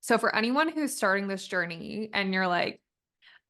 So for anyone who's starting this journey and you're like,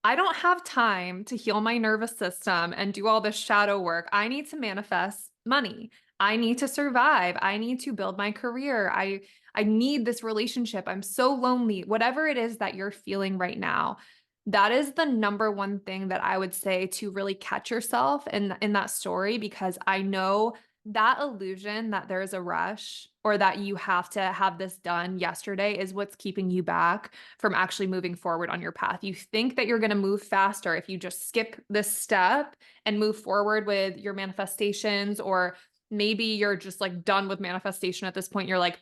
I don't have time to heal my nervous system and do all this shadow work. I need to manifest money. I need to survive. I need to build my career. I need this relationship. I'm so lonely. Whatever it is that you're feeling right now, that is the number one thing that I would say to really catch yourself in that story, because I know that illusion that there's a rush or that you have to have this done yesterday is what's keeping you back from actually moving forward on your path. You think that you're going to move faster if you just skip this step and move forward with your manifestations, or maybe you're just like done with manifestation at this point. You're like,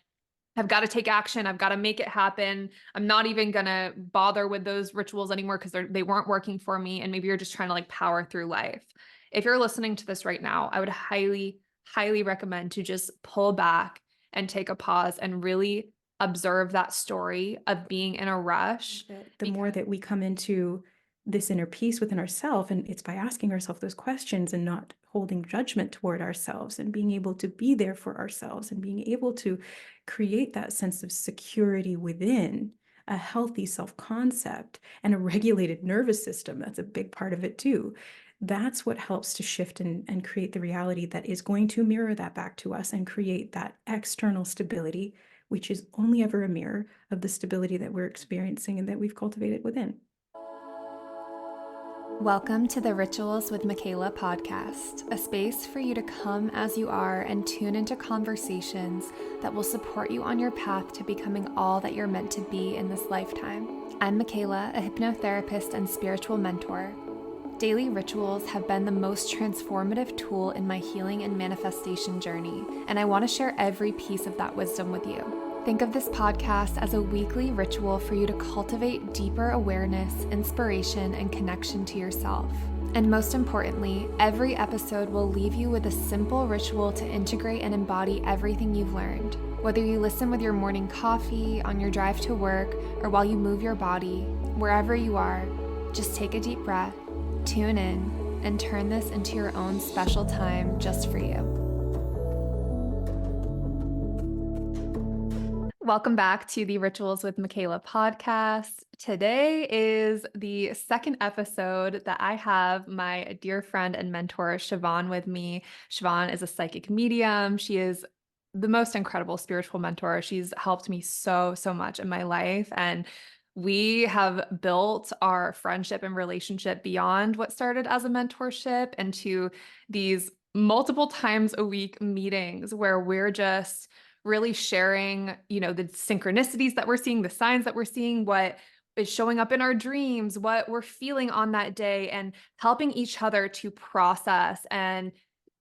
I've got to take action. I've got to make it happen. I'm not even going to bother with those rituals anymore because they weren't working for me. And maybe you're just trying to like power through life. If you're listening to this right now, I would highly, highly recommend to just pull back and take a pause and really observe that story of being in a rush. The more that we come into this inner peace within ourselves, and it's by asking ourselves those questions and not holding judgment toward ourselves and being able to be there for ourselves and being able to create that sense of security within a healthy self-concept and a regulated nervous system. That's a big part of it too. That's what helps to shift and create the reality that is going to mirror that back to us and create that external stability, which is only ever a mirror of the stability that we're experiencing and that we've cultivated within. Welcome to the Rituals with Michaela podcast, a space for you to come as you are and tune into conversations that will support you on your path to becoming all that you're meant to be in this lifetime. I'm Michaela, a hypnotherapist and spiritual mentor. Daily rituals have been the most transformative tool in my healing and manifestation journey, and I want to share every piece of that wisdom with you. Think of this podcast as a weekly ritual for you to cultivate deeper awareness, inspiration, and connection to yourself. And most importantly, every episode will leave you with a simple ritual to integrate and embody everything you've learned. Whether you listen with your morning coffee, on your drive to work, or while you move your body, wherever you are, just take a deep breath, tune in, and turn this into your own special time just for you. Welcome back to the Rituals with Michaela podcast. Today is the second episode that I have my dear friend and mentor, Siobhan, with me. Siobhan is a psychic medium. She is the most incredible spiritual mentor. She's helped me so, so much in my life. And we have built our friendship and relationship beyond what started as a mentorship into these multiple times a week meetings where we're just really sharing, the synchronicities that we're seeing, the signs that we're seeing, what is showing up in our dreams, what we're feeling on that day, and helping each other to process and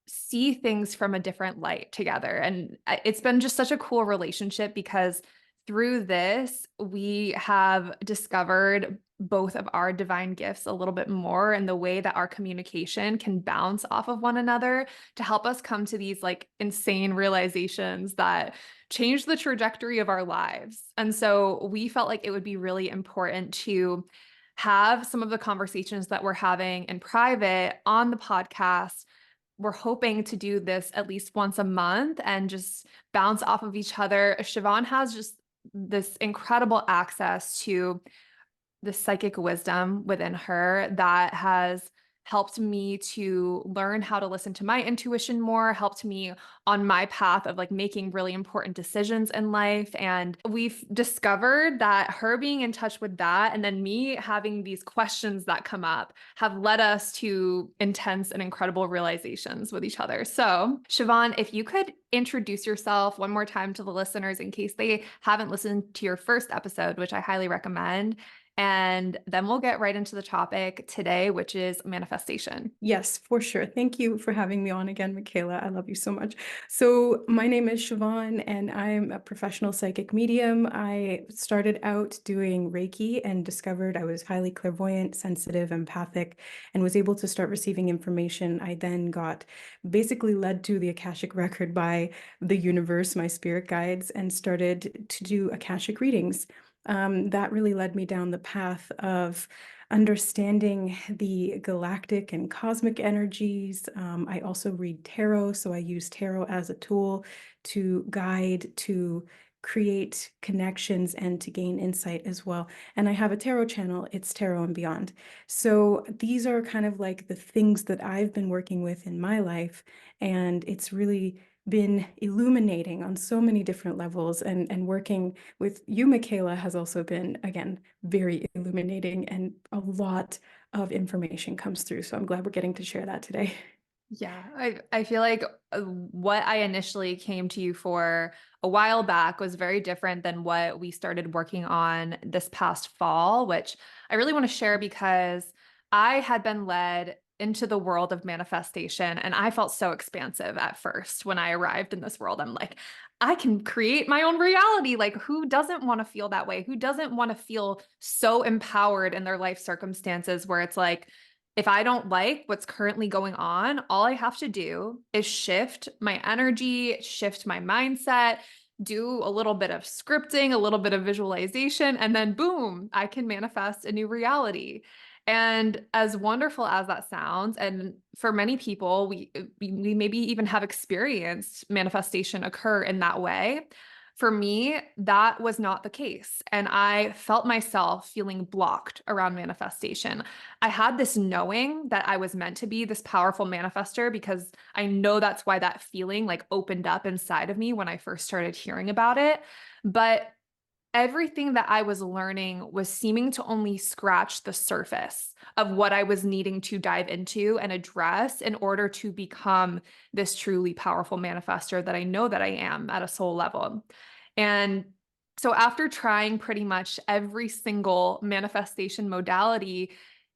see things from a different light together. And it's been just such a cool relationship because through this, we have discovered both of our divine gifts a little bit more, and the way that our communication can bounce off of one another to help us come to these like insane realizations that change the trajectory of our lives. And so we felt like it would be really important to have some of the conversations that we're having in private on the podcast. We're hoping to do this at least once a month and just bounce off of each other. Siobhan has just this incredible access to the psychic wisdom within her that has helped me to learn how to listen to my intuition more, helped me on my path of like making really important decisions in life. And we've discovered that her being in touch with that and then me having these questions that come up have led us to intense and incredible realizations with each other. So, Siobhan, if you could introduce yourself one more time to the listeners in case they haven't listened to your first episode, which I highly recommend. And then we'll get right into the topic today, which is manifestation. Yes, for sure. Thank you for having me on again, Michaela. I love you so much. So my name is Siobhan, and I'm a professional psychic medium. I started out doing Reiki and discovered I was highly clairvoyant, sensitive, empathic, and was able to start receiving information. I then got basically led to the Akashic record by the universe, my spirit guides, and started to do Akashic readings. That really led me down the path of understanding the galactic and cosmic energies. I also read tarot, so I use tarot as a tool to guide, to create connections and to gain insight as well. And I have a tarot channel, it's Tarot and Beyond. So these are kind of like the things that I've been working with in my life, and it's really been illuminating on so many different levels, and working with you, Michaela, has also been, again, very illuminating, and a lot of information comes through. So I'm glad we're getting to share that today. Yeah, I feel like what I initially came to you for a while back was very different than what we started working on this past fall, which I really want to share because I had been led into the world of manifestation and I felt so expansive at first when I arrived in this world. I'm like, I can create my own reality. Like, who doesn't want to feel that way? Who doesn't want to feel so empowered in their life circumstances where it's like, if I don't like what's currently going on, all I have to do is shift my energy, shift my mindset, do a little bit of scripting, a little bit of visualization, and then boom, I can manifest a new reality. And as wonderful as that sounds, and for many people, we maybe even have experienced manifestation occur in that way. For me, that was not the case. And I felt myself feeling blocked around manifestation. I had this knowing that I was meant to be this powerful manifester because I know that's why that feeling like opened up inside of me when I first started hearing about it. But everything that I was learning was seeming to only scratch the surface of what I was needing to dive into and address in order to become this truly powerful manifester that I know that I am at a soul level. And so after trying pretty much every single manifestation modality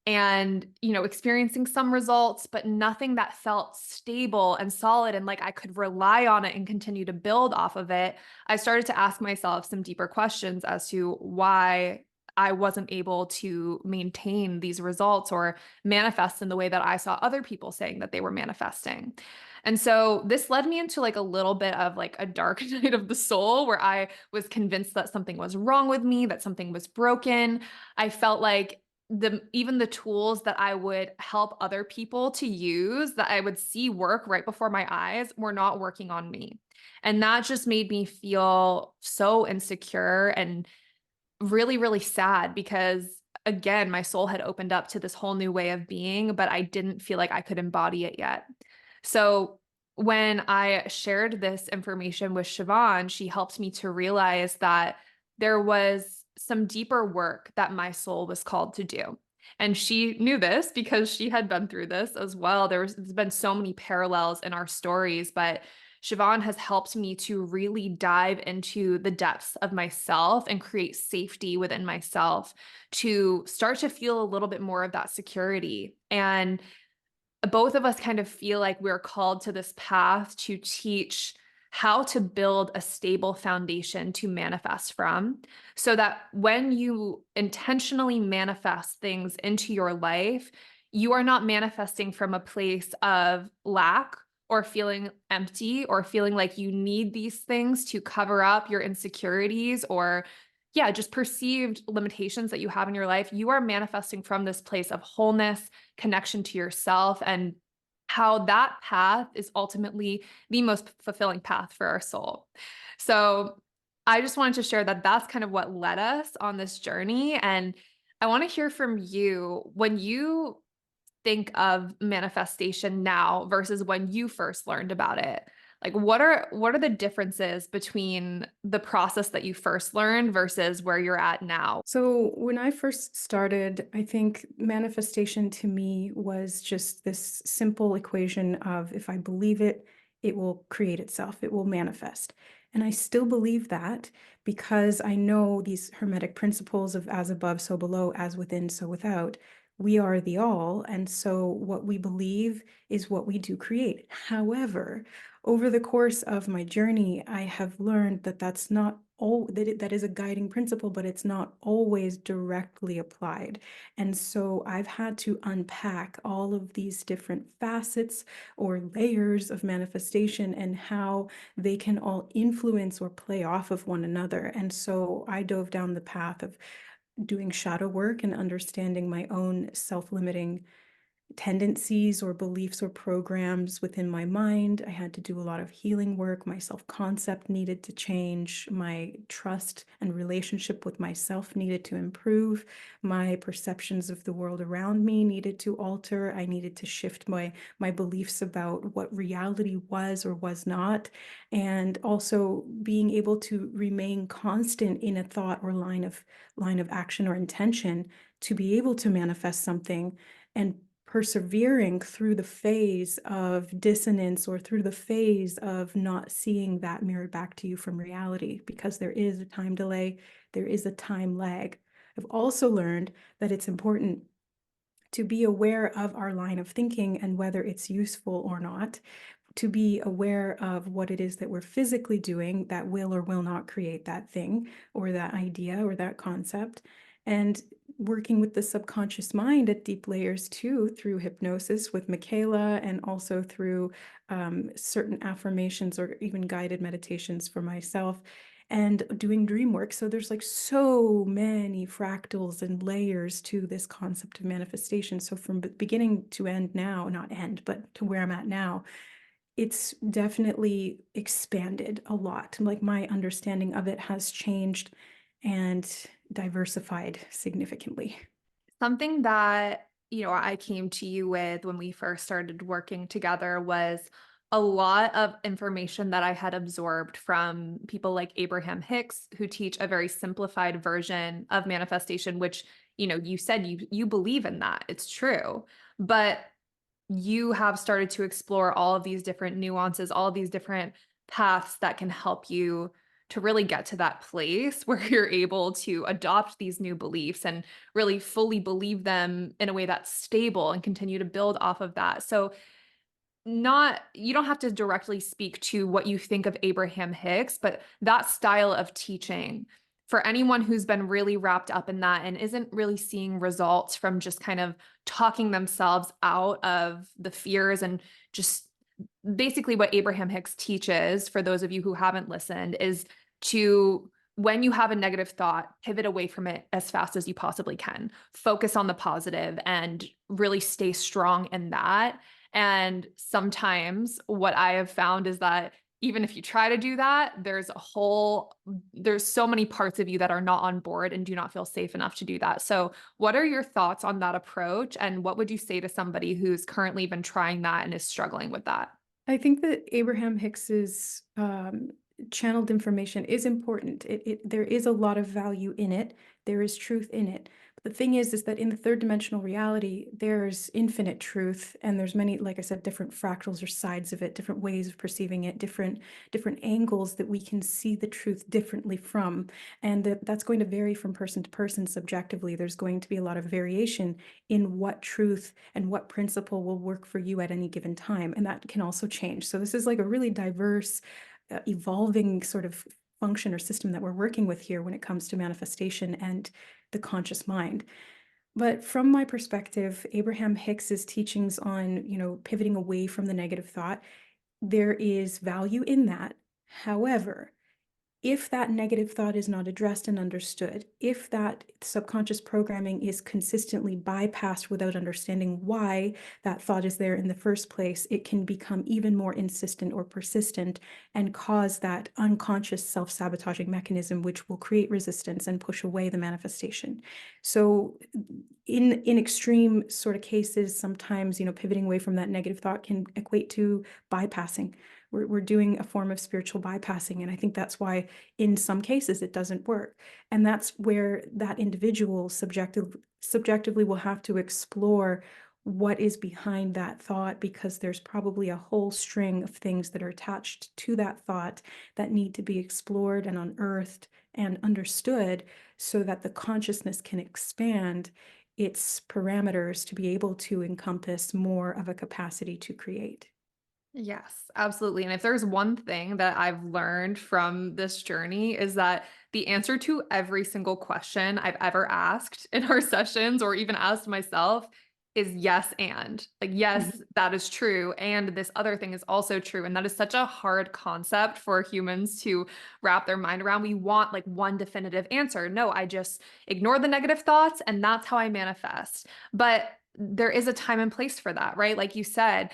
and, experiencing some results, but nothing that felt stable and solid and like I could rely on it and continue to build off of it, I started to ask myself some deeper questions as to why I wasn't able to maintain these results or manifest in the way that I saw other people saying that they were manifesting. And so this led me into like a little bit of like a dark night of the soul where I was convinced that something was wrong with me, that something was broken. I felt like even the tools that I would help other people to use that I would see work right before my eyes were not working on me. And that just made me feel so insecure and really, really sad because, again, my soul had opened up to this whole new way of being, but I didn't feel like I could embody it yet. So when I shared this information with Siobhan, she helped me to realize that there was some deeper work that my soul was called to do. And she knew this because she had been through this as well. There's been so many parallels in our stories, but Siobhan has helped me to really dive into the depths of myself and create safety within myself to start to feel a little bit more of that security. And both of us kind of feel like we're called to this path to teach how to build a stable foundation to manifest from, so that when you intentionally manifest things into your life, you are not manifesting from a place of lack or feeling empty or feeling like you need these things to cover up your insecurities or yeah, just perceived limitations that you have in your life. You are manifesting from this place of wholeness, connection to yourself, and how that path is ultimately the most fulfilling path for our soul. So I just wanted to share that that's kind of what led us on this journey. And I want to hear from you when you think of manifestation now versus when you first learned about it. Like what are the differences between the process that you first learned versus where you're at now? So when I first started, I think manifestation to me was just this simple equation of if I believe it, it will create itself, it will manifest. And I still believe that because I know these hermetic principles of as above, so below, as within, so without. We are the all. And so what we believe is what we do create. However, over the course of my journey, I have learned that that's not all that is a guiding principle, but it's not always directly applied. And so I've had to unpack all of these different facets or layers of manifestation and how they can all influence or play off of one another. And so I dove down the path of doing shadow work and understanding my own self-limiting tendencies or beliefs or programs within my mind. I had to do a lot of healing work. My self-concept needed to change. My trust and relationship with myself needed to improve. My perceptions of the world around me needed to alter. I needed to shift my beliefs about what reality was or was not. And also being able to remain constant in a thought or line of action or intention to be able to manifest something, and persevering through the phase of dissonance or through the phase of not seeing that mirrored back to you from reality, because there is a time delay, there is a time lag. I've also learned that it's important to be aware of our line of thinking and whether it's useful or not, to be aware of what it is that we're physically doing that will or will not create that thing or that idea or that concept, and working with the subconscious mind at deep layers too, through hypnosis with Michaela, and also through certain affirmations or even guided meditations for myself, and doing dream work. So there's like so many fractals and layers to this concept of manifestation. So from beginning to end now, not end, but to where I'm at now, it's definitely expanded a lot. Like my understanding of it has changed and diversified significantly. Something that, I came to you with when we first started working together was a lot of information that I had absorbed from people like Abraham Hicks, who teach a very simplified version of manifestation, which, you said you believe in that. It's true. But you have started to explore all of these different nuances, all of these different paths that can help you to really get to that place where you're able to adopt these new beliefs and really fully believe them in a way that's stable and continue to build off of that. So you don't have to directly speak to what you think of Abraham Hicks, but that style of teaching, for anyone who's been really wrapped up in that and isn't really seeing results from just kind of talking themselves out of the fears, and just basically what Abraham Hicks teaches, for those of you who haven't listened, is to, when you have a negative thought, pivot away from it as fast as you possibly can. Focus on the positive and really stay strong in that. And sometimes what I have found is that even if you try to do that, there's so many parts of you that are not on board and do not feel safe enough to do that. So what are your thoughts on that approach? And what would you say to somebody who's currently been trying that and is struggling with that? I think that Abraham Hicks's channeled information is important. There is a lot of value in it. There is truth in it. But the thing is that in the third dimensional reality, there's infinite truth, and there's many, like I said, different fractals or sides of it, different ways of perceiving it, different angles that we can see the truth differently from. And that's going to vary from person to person subjectively. There's going to be a lot of variation in what truth and what principle will work for you at any given time. And that can also change. So this is like a really diverse, evolving sort of function or system that we're working with here when it comes to manifestation and the conscious mind. But from my perspective, Abraham Hicks's teachings on, pivoting away from the negative thought, there is value in that. However, if that negative thought is not addressed and understood, if that subconscious programming is consistently bypassed without understanding why that thought is there in the first place, it can become even more insistent or persistent and cause that unconscious self-sabotaging mechanism, which will create resistance and push away the manifestation. So in extreme sort of cases, sometimes, pivoting away from that negative thought can equate to bypassing. We're doing a form of spiritual bypassing. And I think that's why in some cases it doesn't work. And that's where that individual subjectively will have to explore what is behind that thought, because there's probably a whole string of things that are attached to that thought that need to be explored and unearthed and understood, so that the consciousness can expand its parameters to be able to encompass more of a capacity to create. Yes, absolutely. And if there's one thing that I've learned from this journey, is that the answer to every single question I've ever asked in our sessions, or even asked myself, is yes. And like, Mhm. yes, that is true. And this other thing is also true. And that is such a hard concept for humans to wrap their mind around. We want like one definitive answer. No, I just ignore the negative thoughts and that's how I manifest. But there is a time and place for that, right? Like you said,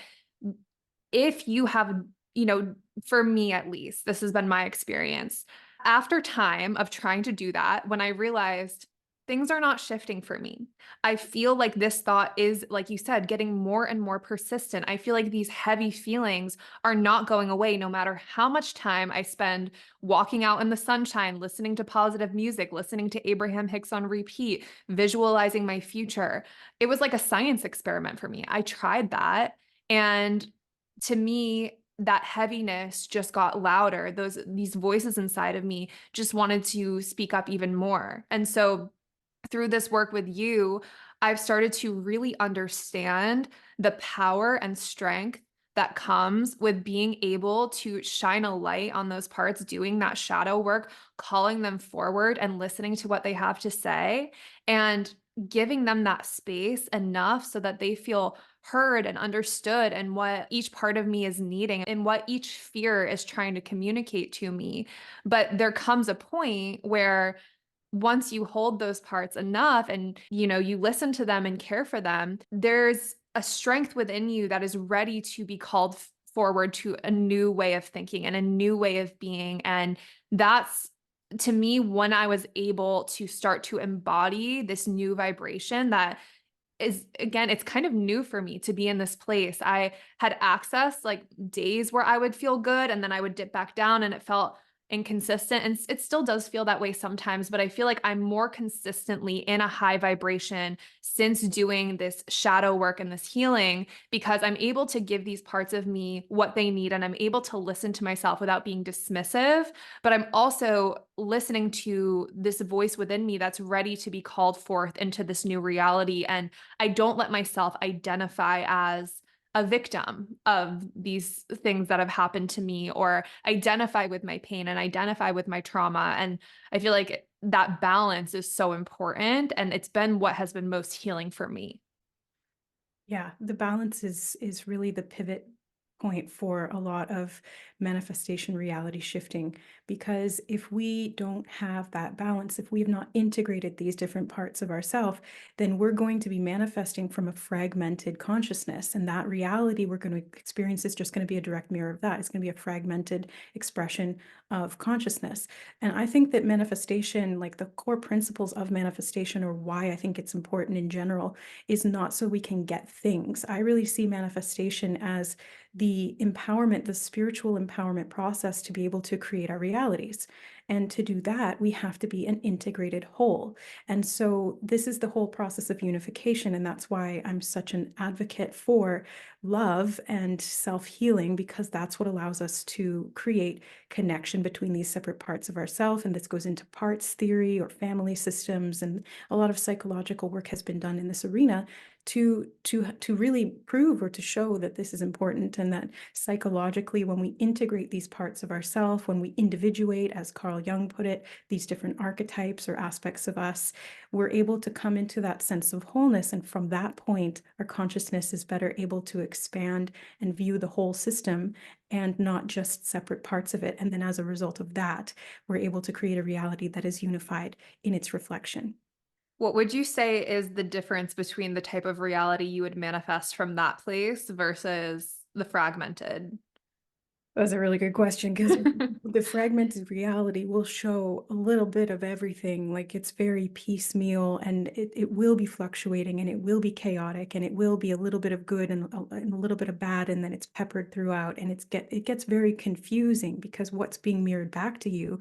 if you have, you know, for me at least, this has been my experience. After time of trying to do that, when I realized things are not shifting for me, I feel like this thought is, like you said, getting more and more persistent. I feel like these heavy feelings are not going away no matter how much time I spend walking out in the sunshine, listening to positive music, listening to Abraham Hicks on repeat, visualizing my future. It was like a science experiment for me. I tried that. And to me, that heaviness just got louder. These voices inside of me just wanted to speak up even more. And so through this work with you, I've started to really understand the power and strength that comes with being able to shine a light on those parts, doing that shadow work, calling them forward and listening to what they have to say, and giving them that space enough so that they feel heard and understood and what each part of me is needing and what each fear is trying to communicate to me. But there comes a point where once you hold those parts enough and you listen to them and care for them, there's a strength within you that is ready to be called forward to a new way of thinking and a new way of being. And that's, to me, when I was able to start to embody this new vibration that is, again, it's kind of new for me to be in this place. I had access like days where I would feel good and then I would dip back down and it felt inconsistent. And it still does feel that way sometimes, but I feel like I'm more consistently in a high vibration since doing this shadow work and this healing because I'm able to give these parts of me what they need and I'm able to listen to myself without being dismissive. But I'm also listening to this voice within me that's ready to be called forth into this new reality. And I don't let myself identify as a victim of these things that have happened to me or identify with my pain and identify with my trauma. And I feel like that balance is so important. And it's been what has been most healing for me. Yeah, the balance is really the pivot point for a lot of manifestation reality shifting, because if we don't have that balance, if we have not integrated these different parts of ourself, then we're going to be manifesting from a fragmented consciousness, and that reality we're going to experience is just going to be a direct mirror of that. It's going to be a fragmented expression of consciousness. And I think that manifestation, like the core principles of manifestation, or why I think it's important in general, is not so we can get things. I really see manifestation as the empowerment, the spiritual empowerment process to be able to create our realities. And to do that, we have to be an integrated whole. And so this is the whole process of unification. And that's why I'm such an advocate for love and self-healing, because that's what allows us to create connection between these separate parts of ourself. And this goes into parts theory or family systems. And a lot of psychological work has been done in this arena to really prove or to show that this is important, and that psychologically, when we integrate these parts of ourself, when we individuate, as Carl Jung put it, these different archetypes or aspects of us, we're able to come into that sense of wholeness. And from that point, our consciousness is better able to expand and view the whole system and not just separate parts of it. And then as a result of that, we're able to create a reality that is unified in its reflection. What would you say is the difference between the type of reality you would manifest from that place versus the fragmented? That's a really good question, because the fragmented reality will show a little bit of everything. Like, it's very piecemeal, and it will be fluctuating, and it will be chaotic, and it will be a little bit of good and a little bit of bad, and then it's peppered throughout, and it gets very confusing, because what's being mirrored back to you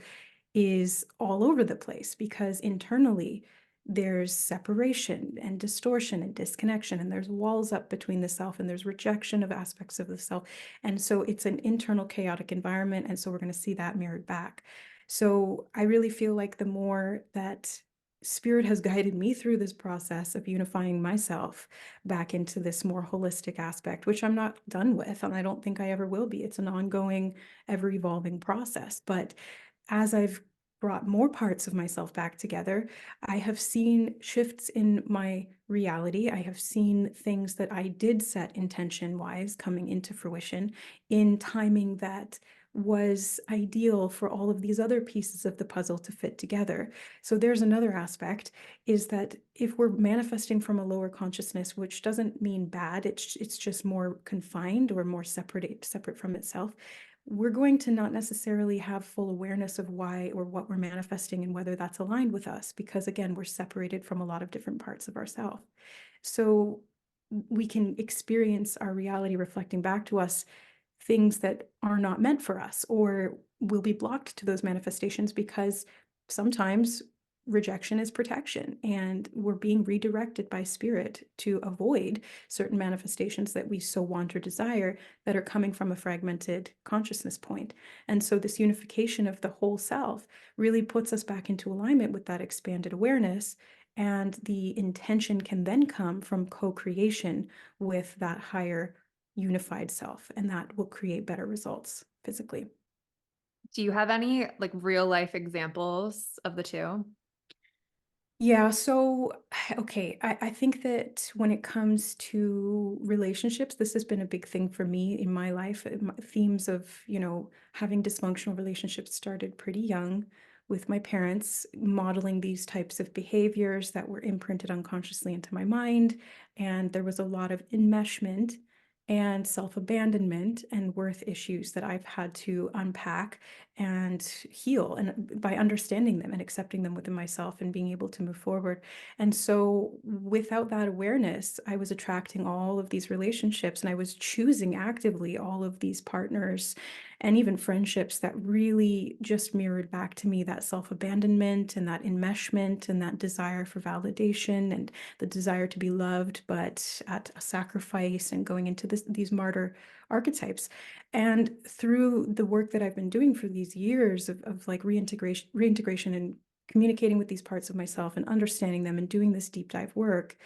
is all over the place, because internally there's separation and distortion and disconnection, and there's walls up between the self, and there's rejection of aspects of the self. And so it's an internal chaotic environment. And so we're going to see that mirrored back. So I really feel like the more that Spirit has guided me through this process of unifying myself back into this more holistic aspect, which I'm not done with, and I don't think I ever will be. It's an ongoing, ever evolving process. But as I've brought more parts of myself back together, I have seen shifts in my reality. I have seen things that I did set intention wise coming into fruition in timing that was ideal for all of these other pieces of the puzzle to fit together. So there's another aspect, is that if we're manifesting from a lower consciousness, which doesn't mean bad, it's just more confined or more separate from itself, we're going to not necessarily have full awareness of why or what we're manifesting and whether that's aligned with us, because again, we're separated from a lot of different parts of ourself. So we can experience our reality reflecting back to us things that are not meant for us, or will be blocked to those manifestations because sometimes rejection is protection and we're being redirected by spirit to avoid certain manifestations that we so want or desire that are coming from a fragmented consciousness point. And so this unification of the whole self really puts us back into alignment with that expanded awareness, and the intention can then come from co-creation with that higher unified self, and that will create better results physically. Do you have any like real life examples of the two? Yeah, so okay, I think that when it comes to relationships, this has been a big thing for me in my life. Themes of, having dysfunctional relationships started pretty young with my parents, modeling these types of behaviors that were imprinted unconsciously into my mind. And there was a lot of enmeshment and self-abandonment and worth issues that I've had to unpack and heal, and by understanding them and accepting them within myself and being able to move forward. And so without that awareness, I was attracting all of these relationships, and I was choosing actively all of these partners and even friendships that really just mirrored back to me that self-abandonment and that enmeshment and that desire for validation and the desire to be loved, but at a sacrifice, and going into these martyr archetypes. And through the work that I've been doing for these years of like reintegration and communicating with these parts of myself and understanding them and doing this deep dive work,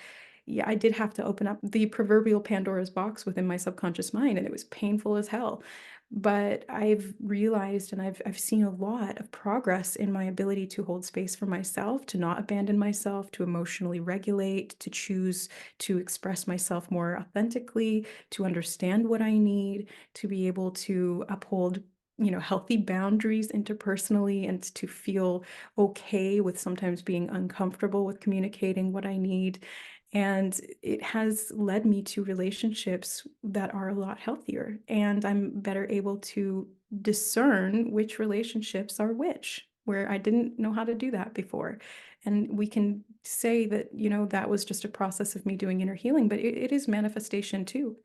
yeah, I did have to open up the proverbial Pandora's box within my subconscious mind, and it was painful as hell. But I've realized, and I've seen a lot of progress in my ability to hold space for myself, to not abandon myself, to emotionally regulate, to choose to express myself more authentically, to understand what I need, to be able to uphold, healthy boundaries interpersonally, and to feel okay with sometimes being uncomfortable with communicating what I need. And it has led me to relationships that are a lot healthier, and I'm better able to discern which relationships are which, where I didn't know how to do that before. And we can say that, that was just a process of me doing inner healing, but it is manifestation too.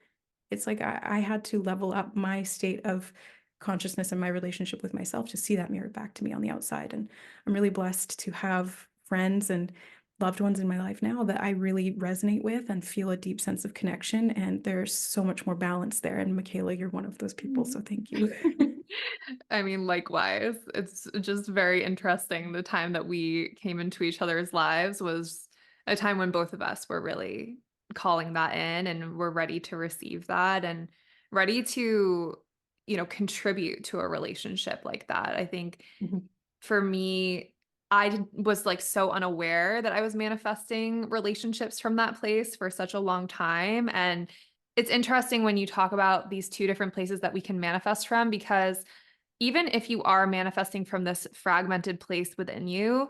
It's like I had to level up my state of consciousness and my relationship with myself to see that mirrored back to me on the outside. And I'm really blessed to have friends and loved ones in my life now that I really resonate with and feel a deep sense of connection. And there's so much more balance there. And Michaela, you're one of those people. So thank you. I mean, likewise, it's just very interesting. The time that we came into each other's lives was a time when both of us were really calling that in and were ready to receive that and ready to, contribute to a relationship like that. I think Mhm. for me, was like so unaware that I was manifesting relationships from that place for such a long time. And it's interesting when you talk about these two different places that we can manifest from, because even if you are manifesting from this fragmented place within you,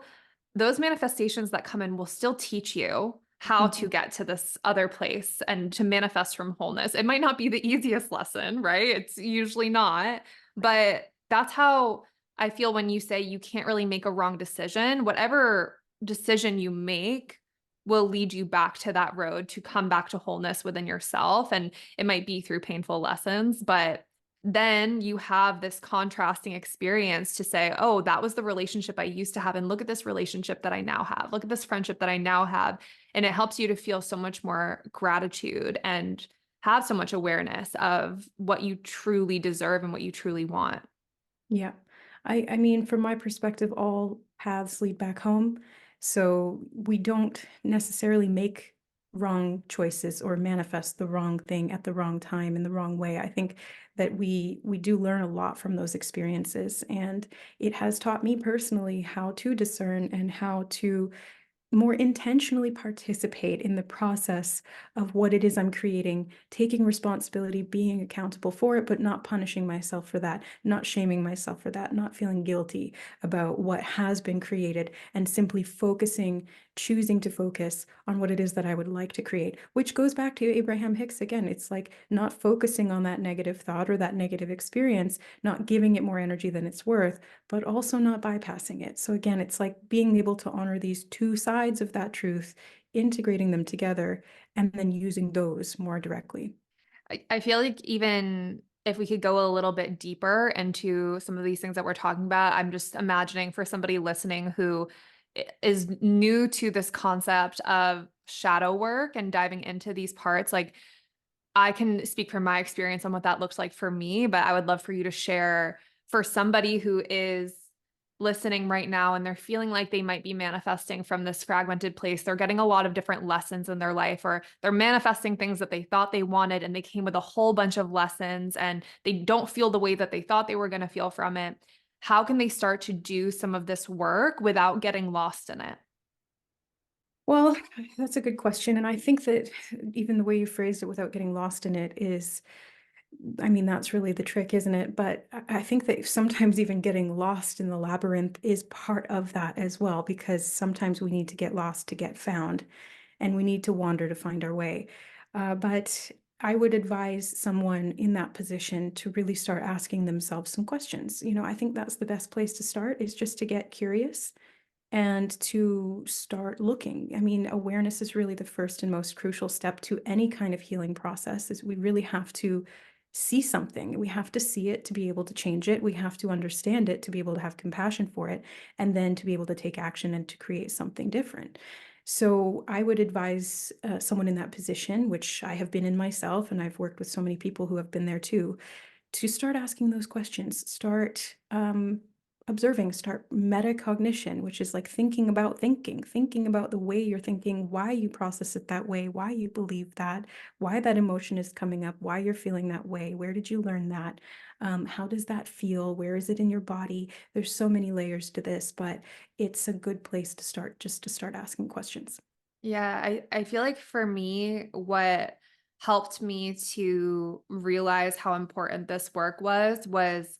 those manifestations that come in will still teach you how to Mhm. get to this other place and to manifest from wholeness. It might not be the easiest lesson, right? It's usually not, but that's how I feel when you say you can't really make a wrong decision. Whatever decision you make will lead you back to that road to come back to wholeness within yourself. And it might be through painful lessons, but then you have this contrasting experience to say, oh, that was the relationship I used to have. And look at this relationship that I now have. Look at this friendship that I now have. And it helps you to feel so much more gratitude and have so much awareness of what you truly deserve and what you truly want. Yeah. I mean, from my perspective, all paths lead back home. So we don't necessarily make wrong choices or manifest the wrong thing at the wrong time in the wrong way. I think that we do learn a lot from those experiences, and it has taught me personally how to discern and how to more intentionally participate in the process of what it is I'm creating, taking responsibility, being accountable for it, but not punishing myself for that, not shaming myself for that, not feeling guilty about what has been created, and simply focusing, choosing to focus on what it is that I would like to create, which goes back to Abraham Hicks again. It's like not focusing on that negative thought or that negative experience, not giving it more energy than it's worth, but also not bypassing it. So again, it's like being able to honor these two sides of that truth, integrating them together, and then using those more directly. I feel like even if we could go a little bit deeper into some of these things that we're talking about, I'm just imagining for somebody listening who is new to this concept of shadow work and diving into these parts, like I can speak from my experience on what that looks like for me, but I would love for you to share for somebody who is listening right now and they're feeling like they might be manifesting from this fragmented place. They're getting a lot of different lessons in their life, or they're manifesting things that they thought they wanted and they came with a whole bunch of lessons and they don't feel the way that they thought they were going to feel from it. How can they start to do some of this work without getting lost in it? Well, that's a good question. And I think that even the way you phrased it without getting lost in it is, I mean, that's really the trick, isn't it? But I think that sometimes even getting lost in the labyrinth is part of that as well, because sometimes we need to get lost to get found, and we need to wander to find our way. But I would advise someone in that position to really start asking themselves some questions. I think that's the best place to start, is just to get curious and to start looking. I mean, awareness is really the first and most crucial step to any kind of healing process. Is we really have to see something. We have to see it to be able to change it. We have to understand it to be able to have compassion for it, and then to be able to take action and to create something different. So I would advise someone in that position, which I have been in myself, and I've worked with so many people who have been there too, to start asking those questions, start observing, start metacognition, which is like thinking about the way you're thinking, why you process it that way, why you believe that, why that emotion is coming up, why you're feeling that way, where did you learn that, how does that feel, where is it in your body? There's so many layers to this, but it's a good place to start, just to start asking questions. Yeah, I feel like for me, what helped me to realize how important this work was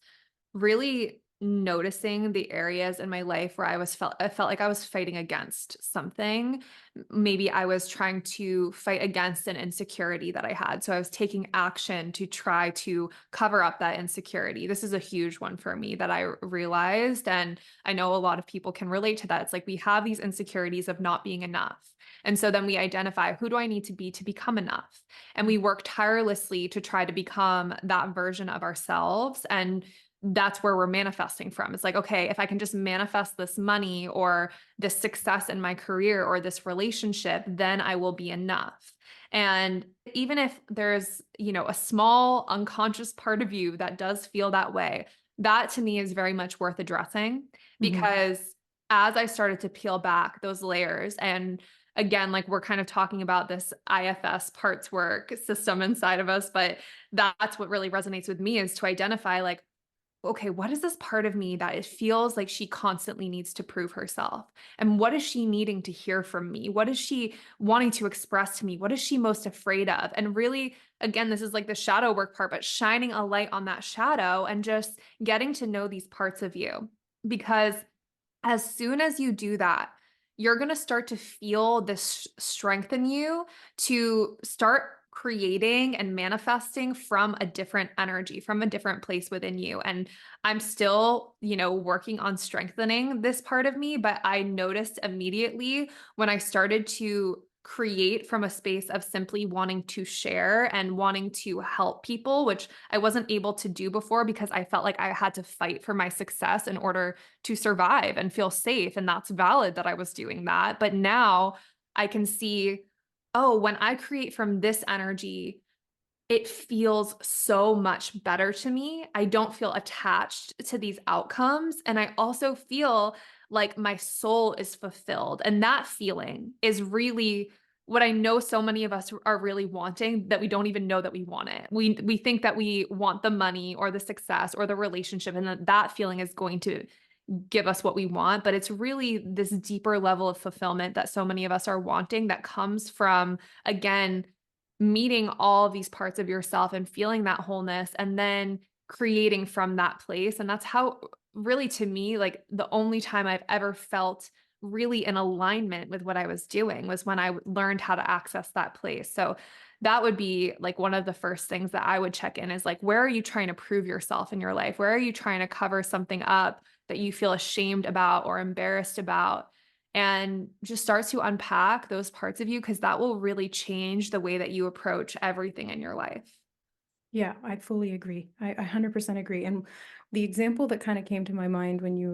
really noticing the areas in my life where I felt like I was fighting against something. Maybe I was trying to fight against an insecurity that I had. So I was taking action to try to cover up that insecurity. This is a huge one for me that I realized. And I know a lot of people can relate to that. It's like we have these insecurities of not being enough. And so then we identify, who do I need to be to become enough? And we work tirelessly to try to become that version of ourselves. And that's where we're manifesting from. It's like, okay, if I can just manifest this money or this success in my career or this relationship, then I will be enough. And even if there's, a small unconscious part of you that does feel that way, that to me is very much worth addressing, Mhm. because as I started to peel back those layers, and again, like we're kind of talking about this IFS parts work system inside of us, but that's what really resonates with me, is to identify like, okay, what is this part of me that it feels like she constantly needs to prove herself? And what is she needing to hear from me? What is she wanting to express to me? What is she most afraid of? And really, again, this is like the shadow work part, but shining a light on that shadow and just getting to know these parts of you. Because as soon as you do that, you're going to start to feel this strength in you to start creating and manifesting from a different energy, from a different place within you. And I'm still, working on strengthening this part of me, but I noticed immediately when I started to create from a space of simply wanting to share and wanting to help people, which I wasn't able to do before because I felt like I had to fight for my success in order to survive and feel safe. And that's valid that I was doing that. But now I can see, oh, when I create from this energy, it feels so much better to me. I don't feel attached to these outcomes. And I also feel like my soul is fulfilled. And that feeling is really what I know so many of us are really wanting, that we don't even know that we want it. We think that we want the money or the success or the relationship, and that feeling is going to give us what we want, but it's really this deeper level of fulfillment that so many of us are wanting that comes from, again, meeting all of these parts of yourself and feeling that wholeness and then creating from that place. And that's how, really, to me, like the only time I've ever felt really in alignment with what I was doing was when I learned how to access that place. So that would be like one of the first things that I would check in is like, where are you trying to prove yourself in your life? Where are you trying to cover something up that you feel ashamed about or embarrassed about? And just start to unpack those parts of you, because that will really change the way that you approach everything in your life. Yeah, I fully agree. I 100% agree. And the example that kind of came to my mind when you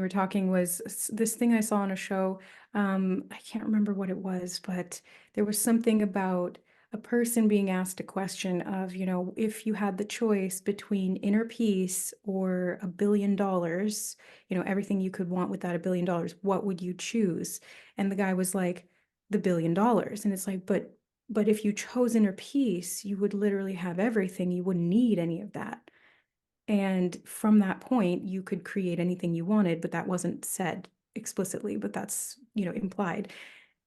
were talking was this thing I saw on a show. I can't remember what it was, but there was something about a person being asked a question of, if you had the choice between inner peace or $1 billion, everything you could want with that $1 billion, what would you choose? And the guy was like, the $1 billion. And it's like, but if you chose inner peace, you would literally have everything. You wouldn't need any of that. And from that point, you could create anything you wanted, but that wasn't said explicitly, but that's, implied.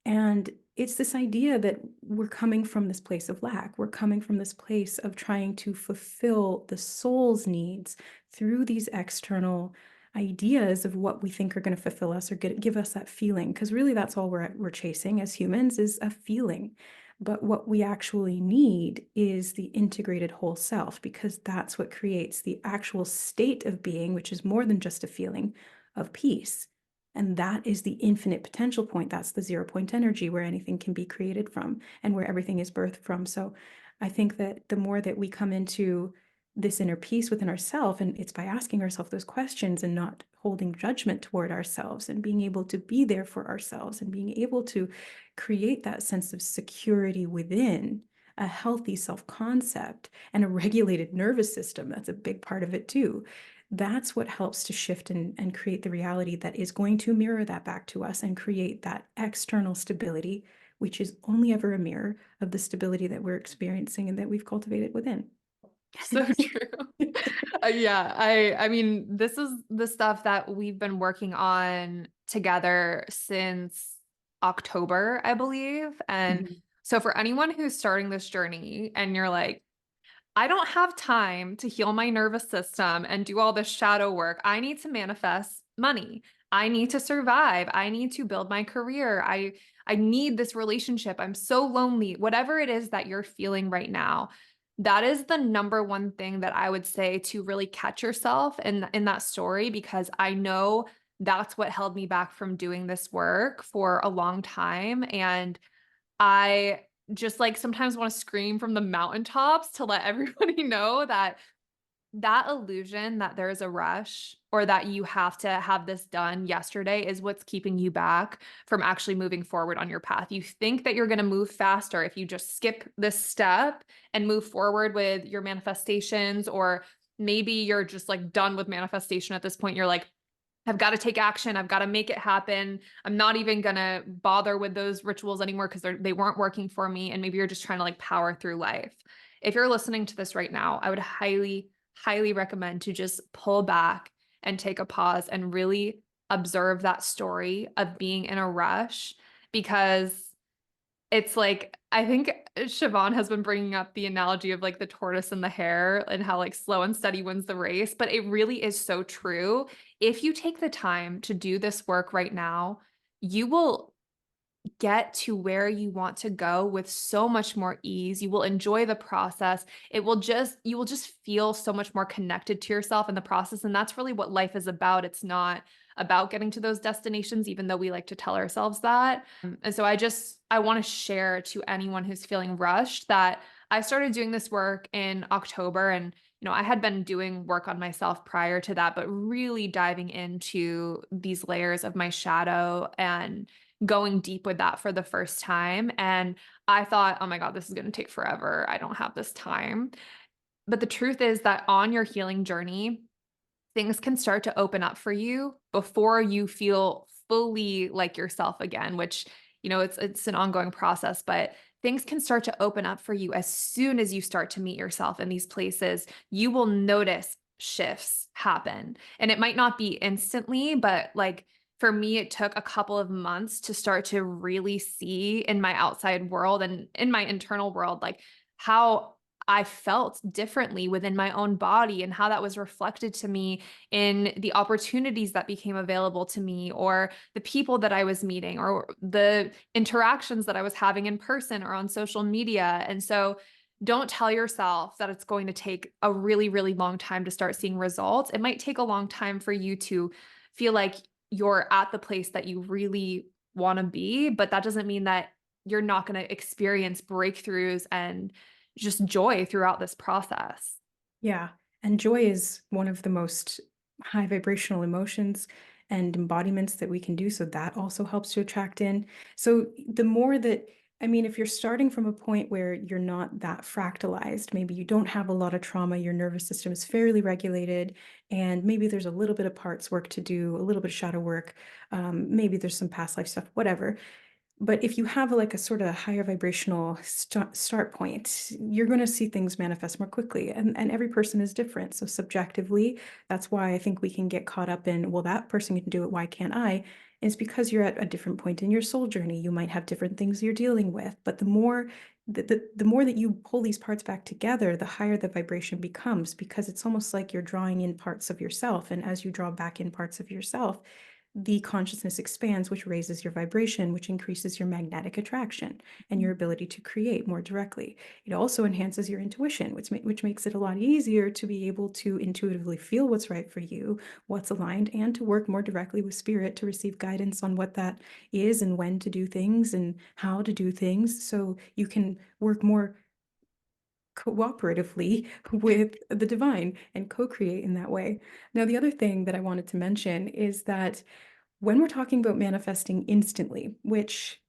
And it's this idea that we're coming from this place of lack. We're coming from this place of trying to fulfill the soul's needs through these external ideas of what we think are going to fulfill us or give us that feeling. Because really, that's all we're chasing as humans, is a feeling. But what we actually need is the integrated whole self, because that's what creates the actual state of being, which is more than just a feeling of peace. And that is the infinite potential point. That's the 0 point energy where anything can be created from and where everything is birthed from. So I think that the more that we come into this inner peace within ourselves, and it's by asking ourselves those questions and not holding judgment toward ourselves and being able to be there for ourselves and being able to create that sense of security within, a healthy self-concept and a regulated nervous system. That's a big part of it too. That's what helps to shift and create the reality that is going to mirror that back to us and create that external stability, which is only ever a mirror of the stability that we're experiencing and that we've cultivated within. So true. Yeah, I mean, this is the stuff that we've been working on together since October, I believe. And Mhm. so for anyone who's starting this journey and you're like, I don't have time to heal my nervous system and do all this shadow work. I need to manifest money. I need to survive. I need to build my career. I need this relationship. I'm so lonely. Whatever it is that you're feeling right now, that is the number one thing that I would say to really catch yourself in that story, because I know that's what held me back from doing this work for a long time. And I just like sometimes want to scream from the mountaintops to let everybody know that that illusion that there's a rush or that you have to have this done yesterday is what's keeping you back from actually moving forward on your path. You think that you're going to move faster if you just skip this step and move forward with your manifestations, or maybe you're just like done with manifestation at this point. You're like, I've got to take action. I've got to make it happen. I'm not even going to bother with those rituals anymore because they weren't working for me. And maybe you're just trying to like power through life. If you're listening to this right now, I would highly, highly recommend to just pull back and take a pause and really observe that story of being in a rush, because it's like, I think Siobhan has been bringing up the analogy of like the tortoise and the hare and how like slow and steady wins the race, but it really is so true. If you take the time to do this work right now, you will get to where you want to go with so much more ease. You will enjoy the process. You will just feel so much more connected to yourself in the process. And that's really what life is about. It's not about getting to those destinations, even though we like to tell ourselves that. And so I want to share to anyone who's feeling rushed that I started doing this work in October, and I had been doing work on myself prior to that, but really diving into these layers of my shadow and going deep with that for the first time. And I thought, oh my God, this is going to take forever. I don't have this time. But the truth is that on your healing journey, things can start to open up for you before you feel fully like yourself again, which, it's an ongoing process, but things can start to open up for you as soon as you start to meet yourself in these places. You will notice shifts happen. And it might not be instantly, but like for me, it took a couple of months to start to really see in my outside world and in my internal world, like how I felt differently within my own body and how that was reflected to me in the opportunities that became available to me, or the people that I was meeting, or the interactions that I was having in person or on social media. And so don't tell yourself that it's going to take a really, really long time to start seeing results. It might take a long time for you to feel like you're at the place that you really want to be, but that doesn't mean that you're not going to experience breakthroughs and just joy throughout this process. Yeah. And joy is one of the most high vibrational emotions and embodiments that we can do. So that also helps to attract in. So the more that, I mean, if you're starting from a point where you're not that fractalized, maybe you don't have a lot of trauma, your nervous system is fairly regulated, and maybe there's a little bit of parts work to do, a little bit of shadow work, maybe there's some past life stuff, whatever. But if you have like a sort of higher vibrational start point, you're going to see things manifest more quickly. And every person is different. So subjectively, that's why I think we can get caught up in, well, that person can do it. Why can't I? It's because you're at a different point in your soul journey. You might have different things you're dealing with. But the more that you pull these parts back together, the higher the vibration becomes, because it's almost like you're drawing in parts of yourself. And as you draw back in parts of yourself, the consciousness expands, which raises your vibration, which increases your magnetic attraction and your ability to create more directly. It also enhances your intuition, which makes it a lot easier to be able to intuitively feel what's right for you, what's aligned, and to work more directly with spirit to receive guidance on what that is and when to do things and how to do things, so you can work more cooperatively with the divine and co-create in that way. Now, the other thing that I wanted to mention is that when we're talking about manifesting instantly, which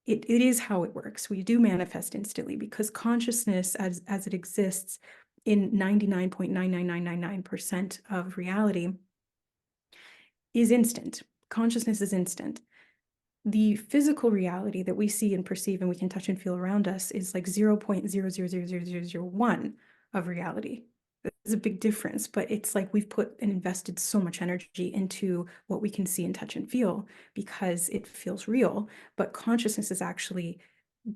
it is how it works, we do manifest instantly because consciousness as it exists in 99.99999% of reality is instant. Consciousness is instant. The physical reality that we see and perceive and we can touch and feel around us is like 0.00000001 of reality. It's a big difference, but it's like we've put and invested so much energy into what we can see and touch and feel because it feels real. But consciousness is actually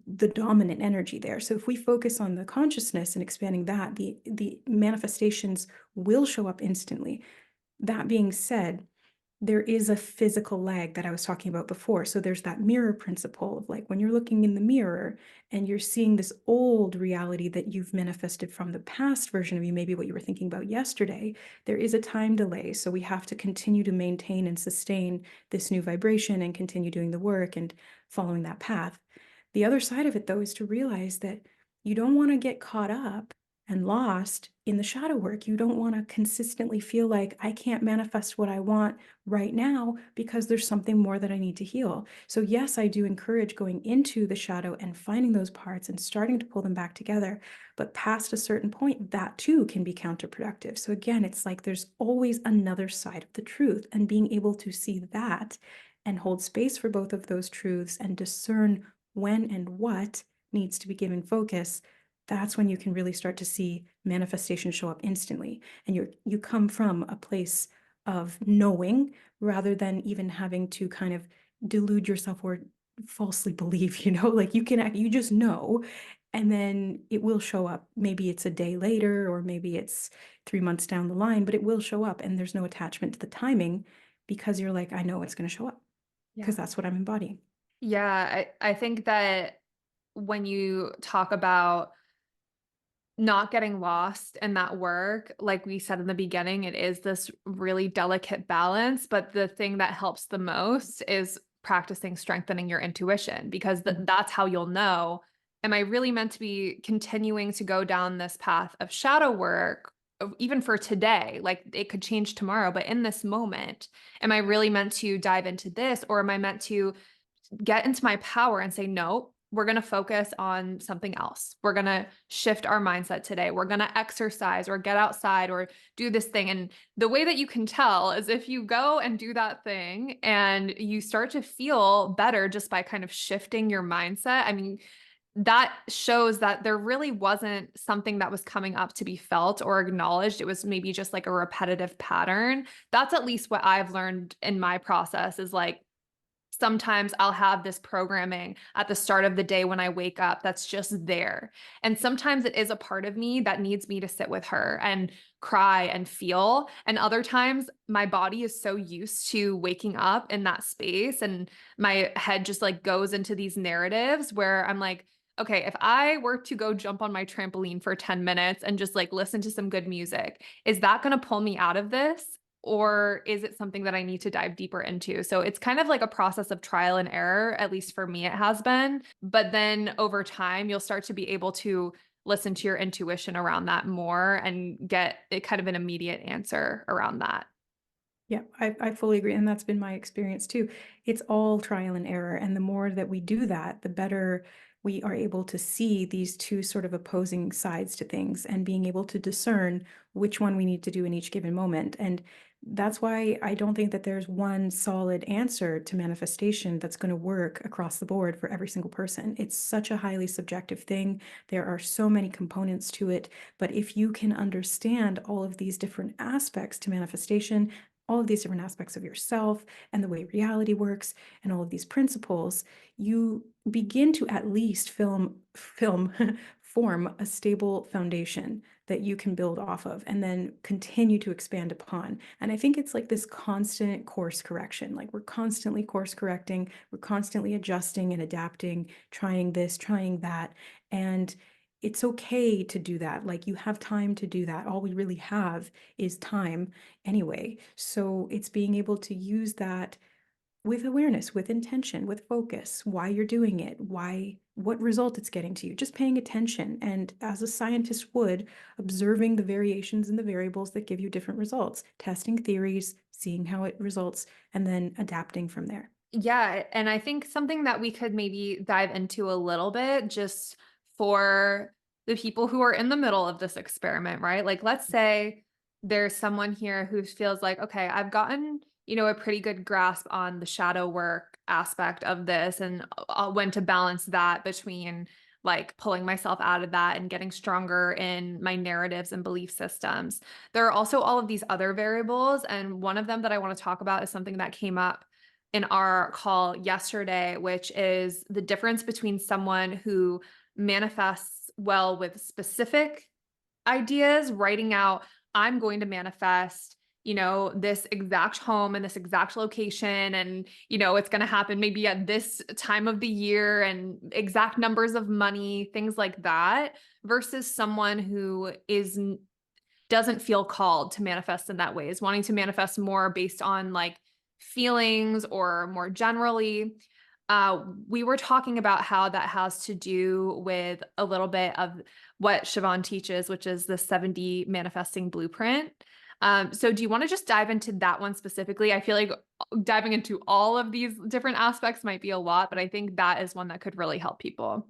the dominant energy there. So if we focus on the consciousness and expanding that, the manifestations will show up instantly. That being said, there is a physical lag that I was talking about before. So there's that mirror principle of like when you're looking in the mirror and you're seeing this old reality that you've manifested from the past version of you, maybe what you were thinking about yesterday, there is a time delay. So we have to continue to maintain and sustain this new vibration and continue doing the work and following that path. The other side of it, though, is to realize that you don't want to get caught up and lost in the shadow work. You don't want to consistently feel like I can't manifest what I want right now because there's something more that I need to heal. So yes, I do encourage going into the shadow and finding those parts and starting to pull them back together. But past a certain point, that too can be counterproductive. So again, it's like there's always another side of the truth, and being able to see that and hold space for both of those truths and discern when and what needs to be given focus, that's when you can really start to see manifestation show up instantly. And you come from a place of knowing rather than even having to kind of delude yourself or falsely believe, like you just know, and then it will show up. Maybe it's a day later, or maybe it's 3 months down the line, but it will show up, and there's no attachment to the timing because you're like, I know it's going to show up because that's what I'm embodying. Yeah, I think that when you talk about not getting lost in that work, like we said in the beginning, it is this really delicate balance. But the thing that helps the most is practicing strengthening your intuition, because that's how you'll know, am I really meant to be continuing to go down this path of shadow work, even for today? Like it could change tomorrow, but in this moment, am I really meant to dive into this, or am I meant to get into my power and say, no, we're going to focus on something else. We're going to shift our mindset today. We're going to exercise or get outside or do this thing. And the way that you can tell is if you go and do that thing and you start to feel better just by kind of shifting your mindset. I mean, that shows that there really wasn't something that was coming up to be felt or acknowledged. It was maybe just like a repetitive pattern. That's at least what I've learned in my process is like, sometimes I'll have this programming at the start of the day when I wake up that's just there. And sometimes it is a part of me that needs me to sit with her and cry and feel. And other times my body is so used to waking up in that space and my head just like goes into these narratives where I'm like, okay, if I were to go jump on my trampoline for 10 minutes and just like listen to some good music, is that going to pull me out of this? Or is it something that I need to dive deeper into? So it's kind of like a process of trial and error, at least for me, it has been. But then over time, you'll start to be able to listen to your intuition around that more and get a kind of an immediate answer around that. Yeah, I fully agree. And that's been my experience too. It's all trial and error. And the more that we do that, the better we are able to see these two sort of opposing sides to things and being able to discern which one we need to do in each given moment. And that's why I don't think that there's one solid answer to manifestation that's going to work across the board for every single person. It's such a highly subjective thing. There are so many components to it. But if you can understand all of these different aspects to manifestation, all of these different aspects of yourself and the way reality works and all of these principles, you begin to at least form a stable foundation that you can build off of and then continue to expand upon. And I think it's like this constant course correction. Like we're constantly course correcting, we're constantly adjusting and adapting, trying this, trying that. And it's okay to do that. Like you have time to do that. All we really have is time anyway. So it's being able to use that with awareness, with intention, with focus, why you're doing it, what result it's getting to you, just paying attention. And as a scientist would, observing the variations and the variables that give you different results, testing theories, seeing how it results, and then adapting from there. Yeah. And I think something that we could maybe dive into a little bit just for the people who are in the middle of this experiment, right? Like, let's say there's someone here who feels like, okay, I've gotten, a pretty good grasp on the shadow work aspect of this and when to balance that between like pulling myself out of that and getting stronger in my narratives and belief systems. There are also all of these other variables. And one of them that I want to talk about is something that came up in our call yesterday, which is the difference between someone who manifests well with specific ideas, writing out, I'm going to manifest, this exact home and this exact location. And, it's going to happen maybe at this time of the year and exact numbers of money, things like that, versus someone who doesn't feel called to manifest in that way, is wanting to manifest more based on like feelings or more generally. We were talking about how that has to do with a little bit of what Siobhan teaches, which is the 70 manifesting blueprint. So do you want to just dive into that one specifically? I feel like diving into all of these different aspects might be a lot, but I think that is one that could really help people.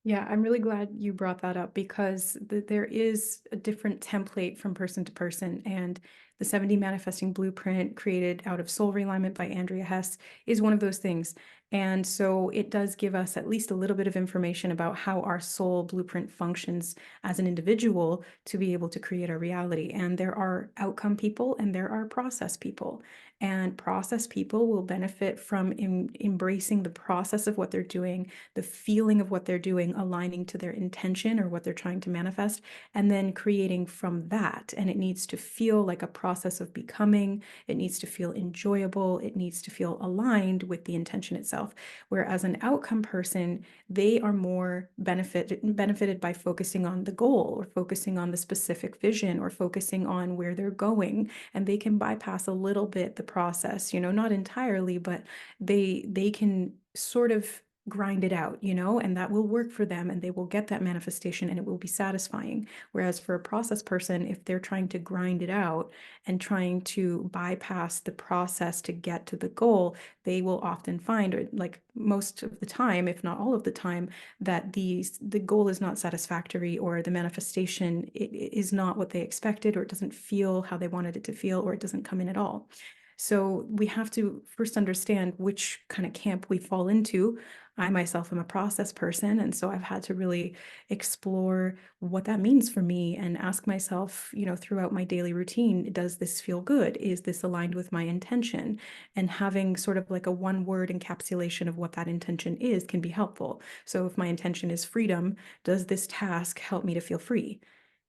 Yeah, I'm really glad you brought that up because there is a different template from person to person. And the 70 Manifesting Blueprint, created out of Soul Realignment by Andrea Hess, is one of those things. And so it does give us at least a little bit of information about how our soul blueprint functions as an individual to be able to create our reality. And there are outcome people and there are process people. And process people will benefit from embracing the process of what they're doing, the feeling of what they're doing, aligning to their intention or what they're trying to manifest, and then creating from that. And it needs to feel like a process of becoming. It needs to feel enjoyable. It needs to feel aligned with the intention itself. Whereas an outcome person, they are more benefited by focusing on the goal or focusing on the specific vision or focusing on where they're going. And they can bypass a little bit the process, not entirely, but they can sort of grind it out, and that will work for them and they will get that manifestation and it will be satisfying. Whereas for a process person, if they're trying to grind it out and trying to bypass the process to get to the goal, they will often find, or like most of the time, if not all of the time, that the goal is not satisfactory or the manifestation is not what they expected, or it doesn't feel how they wanted it to feel, or it doesn't come in at all. So we have to first understand which kind of camp we fall into. I myself am a process person. And so I've had to really explore what that means for me and ask myself, throughout my daily routine, does this feel good? Is this aligned with my intention? And having sort of like a one word encapsulation of what that intention is can be helpful. So if my intention is freedom, does this task help me to feel free?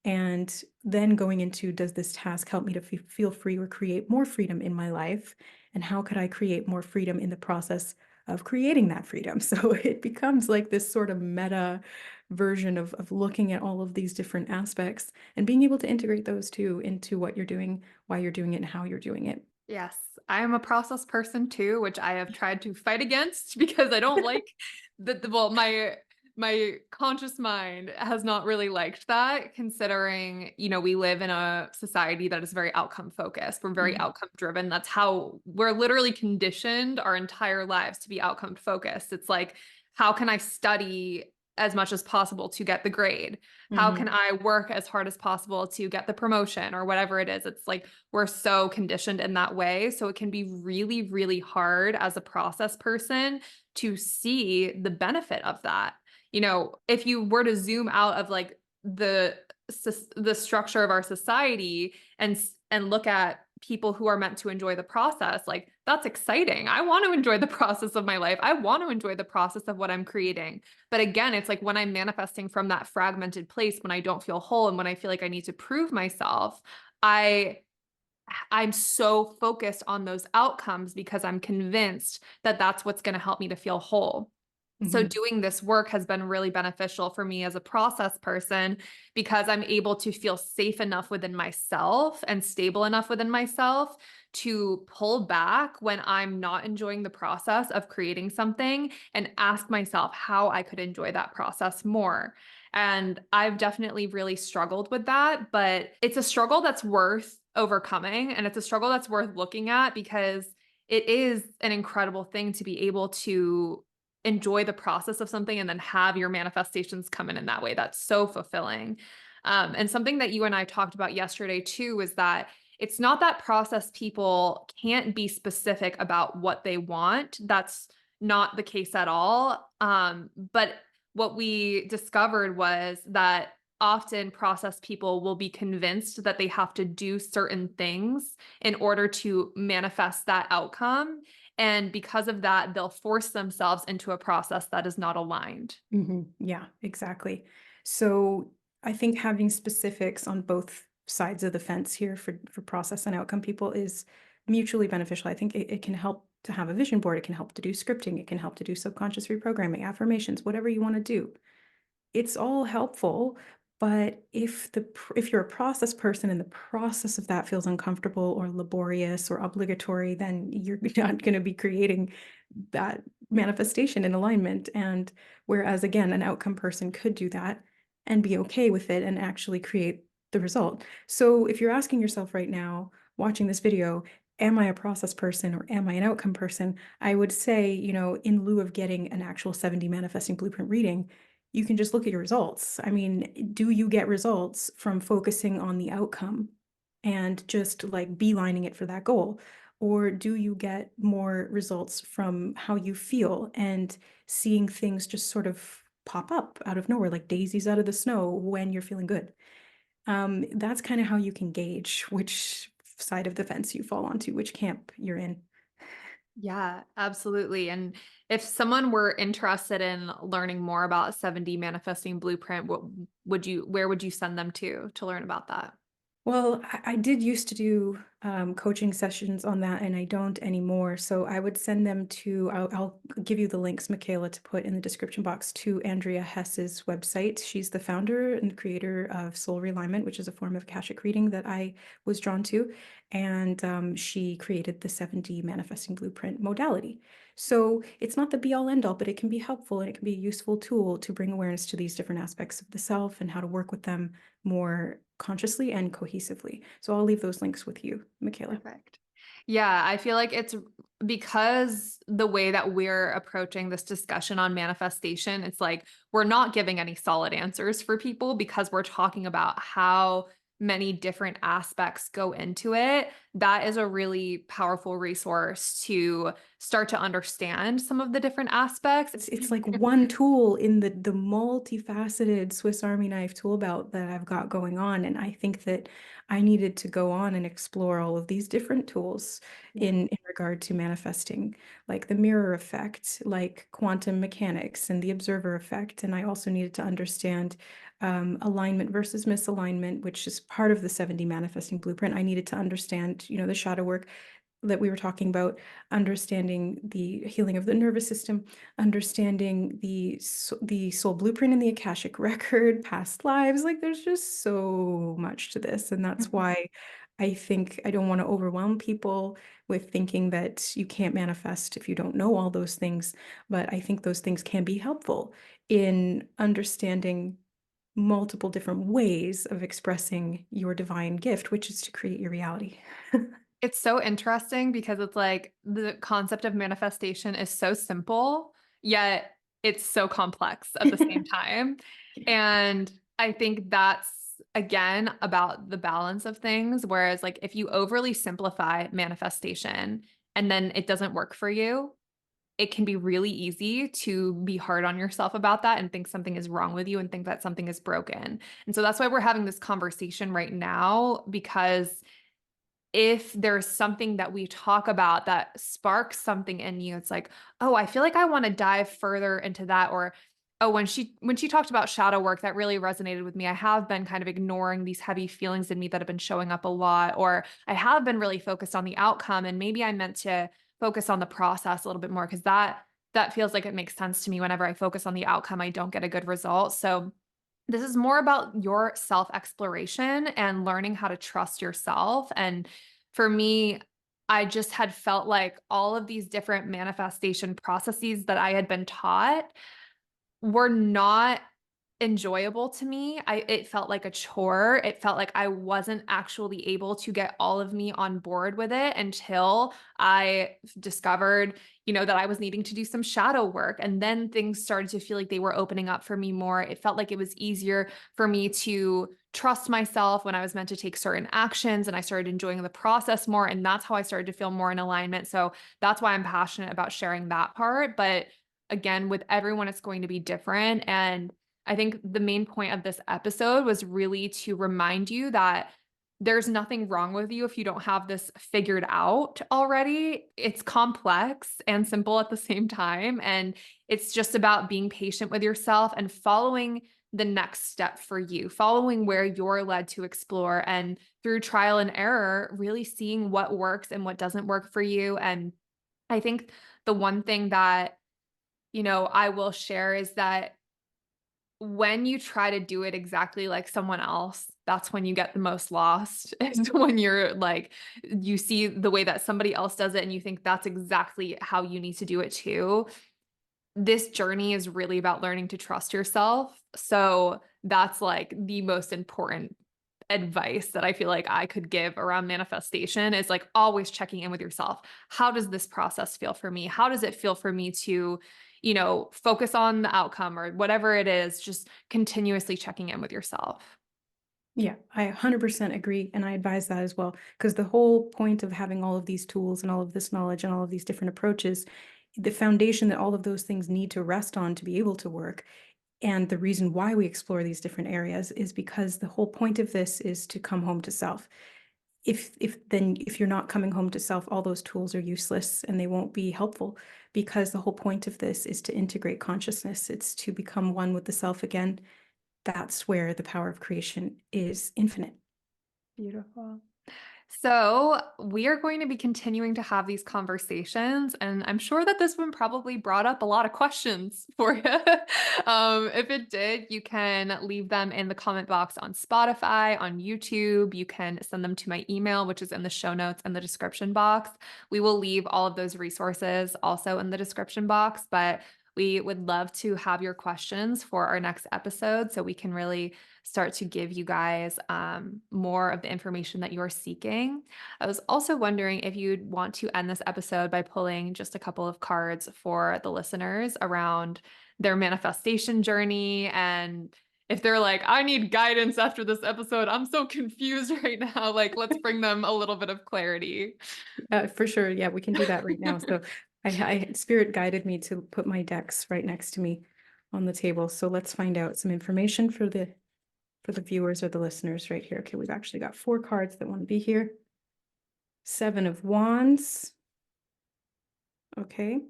And then going into, does this task help me to feel free or create more freedom in my life? And how could I create more freedom in the process of creating that freedom? So it becomes like this sort of meta version of looking at all of these different aspects and being able to integrate those two into what you're doing, why you're doing it, and how you're doing it. Yes, I am a process person too, which I have tried to fight against because I don't like well, my conscious mind has not really liked that, considering, we live in a society that is very outcome focused. We're very Mhm. outcome driven. That's how we're literally conditioned our entire lives to be outcome focused. It's like, how can I study as much as possible to get the grade? How can Mhm. I work as hard as possible to get the promotion or whatever it is? It's like we're so conditioned in that way. So it can be really, really hard as a process person to see the benefit of that. If you were to zoom out of like the structure of our society and look at people who are meant to enjoy the process, like that's exciting. I want to enjoy the process of my life. I want to enjoy the process of what I'm creating. But again, it's like when I'm manifesting from that fragmented place, when I don't feel whole and when I feel like I need to prove myself, I I'm so focused on those outcomes because I'm convinced that that's what's going to help me to feel whole. So Mhm. doing this work has been really beneficial for me as a process person because I'm able to feel safe enough within myself and stable enough within myself to pull back when I'm not enjoying the process of creating something and ask myself how I could enjoy that process more. And I've definitely really struggled with that, but it's a struggle that's worth overcoming, and it's a struggle that's worth looking at because it is an incredible thing to be able to enjoy the process of something and then have your manifestations come in that way. That's so fulfilling. And something that you and I talked about yesterday too is that it's not that process people can't be specific about what they want. That's not the case at all. But what we discovered was that often process people will be convinced that they have to do certain things in order to manifest that outcome. And because of that, they'll force themselves into a process that is not aligned. Yeah, exactly. So I think having specifics on both sides of the fence here for process and outcome people is mutually beneficial. I think it can help to have a vision board. It can help to do scripting. It can help to do subconscious reprogramming, affirmations, whatever you want to do. It's all helpful, but if you're a process person and the process of that feels uncomfortable or laborious or obligatory, then you're not going to be creating that manifestation in alignment. And whereas again, an outcome person could do that and be okay with it and actually create the result. So if you're asking yourself right now, watching this video, am I a process person or am I an outcome person? I would say, in lieu of getting an actual 7D manifesting blueprint reading, you can just look at your results. I mean, do you get results from focusing on the outcome and just like beelining it for that goal? Or do you get more results from how you feel and seeing things just sort of pop up out of nowhere, like daisies out of the snow when you're feeling good? That's kind of how you can gauge which side of the fence you fall onto, which camp you're in. Yeah, absolutely. And if someone were interested in learning more about 7D manifesting blueprint, where would you send them to learn about that? Well, I did used to do coaching sessions on that, and I don't anymore. So I would send them to, I'll give you the links, Michaela, to put in the description box to Andrea Hess's website. She's the founder and creator of Soul Realignment, which is a form of Akashic reading that I was drawn to. And she created the 7D manifesting blueprint modality. So it's not the be all end all, but it can be helpful and it can be a useful tool to bring awareness to these different aspects of the self and how to work with them more consciously and cohesively. So I'll leave those links with you, Michaela. Perfect. Yeah, I feel like it's because the way that we're approaching this discussion on manifestation, it's like we're not giving any solid answers for people because we're talking about how many different aspects go into it that is a really powerful resource to start to understand some of the different aspects. It's like one tool in the multifaceted Swiss Army knife tool belt that I've got going on. And I think that I needed to go on and explore all of these different tools Yeah. in regard to manifesting, like the mirror effect, like quantum mechanics and the observer effect. And I also needed to understand alignment versus misalignment, which is part of the 70 manifesting blueprint. I needed to understand, the shadow work that we were talking about, understanding the healing of the nervous system, understanding the soul blueprint and the Akashic record, past lives. Like there's just so much to this. And that's Mhm. why I think I don't want to overwhelm people with thinking that you can't manifest if you don't know all those things. But I think those things can be helpful in understanding multiple different ways of expressing your divine gift, which is to create your reality. It's so interesting because it's like the concept of manifestation is so simple, yet it's so complex at the same time. Yeah. And I think that's again about the balance of things. Whereas, like, if you overly simplify manifestation and then it doesn't work for you, it can be really easy to be hard on yourself about that and think something is wrong with you and think that something is broken. And so that's why we're having this conversation right now, because if there's something that we talk about that sparks something in you, it's like, oh, I feel like I want to dive further into that. Or, oh, when she talked about shadow work, that really resonated with me. I have been kind of ignoring these heavy feelings in me that have been showing up a lot, or I have been really focused on the outcome, and maybe I meant to focus on the process a little bit more, because that feels like it makes sense to me. Whenever I focus on the outcome, I don't get a good result. So this is more about your self exploration and learning how to trust yourself. And for me, I just had felt like all of these different manifestation processes that I had been taught were not enjoyable to me. It felt like a chore. It felt like I wasn't actually able to get all of me on board with it until I discovered, that I was needing to do some shadow work. And then things started to feel like they were opening up for me more. It felt like it was easier for me to trust myself when I was meant to take certain actions, and I started enjoying the process more. And that's how I started to feel more in alignment. So that's why I'm passionate about sharing that part. But again, with everyone, it's going to be different. And I think the main point of this episode was really to remind you that there's nothing wrong with you if you don't have this figured out already. It's complex and simple at the same time. And it's just about being patient with yourself and following the next step for you, following where you're led to explore, and through trial and error, really seeing what works and what doesn't work for you. And I think the one thing that, I will share is that when you try to do it exactly like someone else, that's when you get the most lost. Is when you're like, you see the way that somebody else does it and you think that's exactly how you need to do it too. This journey is really about learning to trust yourself. So that's like the most important advice that I feel like I could give around manifestation, is like always checking in with yourself. How does this process feel for me? How does it feel for me to, focus on the outcome or whatever it is, just continuously checking in with yourself. Yeah, I 100% agree. And I advise that as well. Because the whole point of having all of these tools and all of this knowledge and all of these different approaches, the foundation that all of those things need to rest on to be able to work. And the reason why we explore these different areas is because the whole point of this is to come home to self. If you're not coming home to self, all those tools are useless and they won't be helpful, because the whole point of this is to integrate consciousness. It's to become one with the self again. That's where the power of creation is infinite. Beautiful. So, we are going to be continuing to have these conversations, and I'm sure that this one probably brought up a lot of questions for you. If it did, you can leave them in the comment box on Spotify, on YouTube. You can send them to my email, which is in the show notes and the description box. We will leave all of those resources also in the description box, but we would love to have your questions for our next episode so we can really start to give you guys more of the information that you're seeking. I was also wondering if you'd want to end this episode by pulling just a couple of cards for the listeners around their manifestation journey and if they're like, I need guidance after this episode, I'm so confused right now. Like, let's bring them a little bit of clarity. For sure. Yeah, we can do that right now. So Spirit guided me to put my decks right next to me on the table. So let's find out some information for the viewers or the listeners right here. Okay, we've actually got 4 cards that want to be here. 7 of Wands. Okay.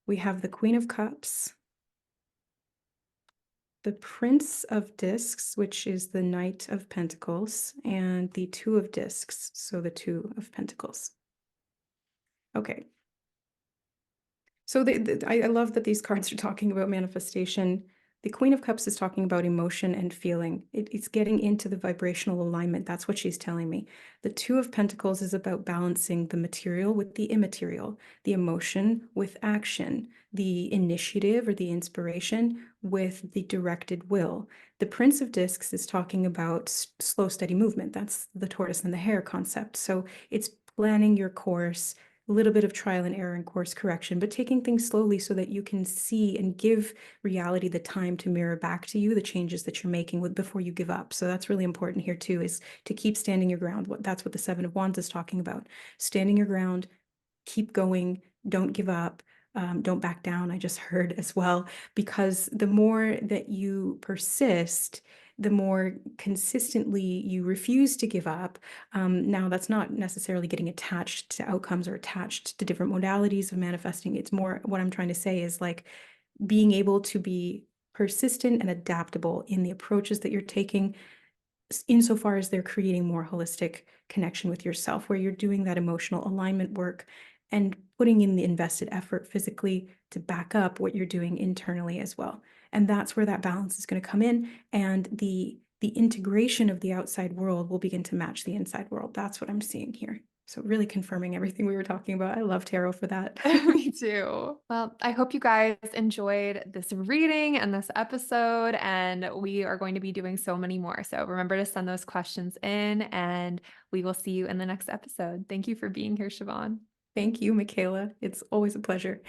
We have the Queen of Cups, the Prince of Discs, which is the Knight of Pentacles, and the Two of Discs, so the Two of Pentacles. Okay. So I love that these cards are talking about manifestation. The Queen of Cups is talking about emotion and feeling. It's getting into the vibrational alignment. That's what she's telling me. The Two of Pentacles is about balancing the material with the immaterial, the emotion with action, the initiative or the inspiration with the directed will. The Prince of Discs is talking about slow, steady movement. That's the tortoise and the hare concept. So it's planning your course, a little bit of trial and error and course correction, but taking things slowly so that you can see and give reality the time to mirror back to you the changes that you're making before you give up. So that's really important here too, is to keep standing your ground. That's what the 7 of Wands is talking about. Standing your ground, keep going, don't give up. Don't back down, I just heard as well, because the more that you persist, the more consistently you refuse to give up. Now, that's not necessarily getting attached to outcomes or attached to different modalities of manifesting. It's more what I'm trying to say is like being able to be persistent and adaptable in the approaches that you're taking, insofar as they're creating more holistic connection with yourself, where you're doing that emotional alignment work and putting in the invested effort physically to back up what you're doing internally as well. And that's where that balance is going to come in, and the integration of the outside world will begin to match the inside world. That's what I'm seeing here. So really confirming everything we were talking about. I love tarot for that. Me too. Well, I hope you guys enjoyed this reading and this episode, and we are going to be doing so many more. So remember to send those questions in, and we will see you in the next episode. Thank you for being here, Siobhan. Thank you, Michaela. It's always a pleasure.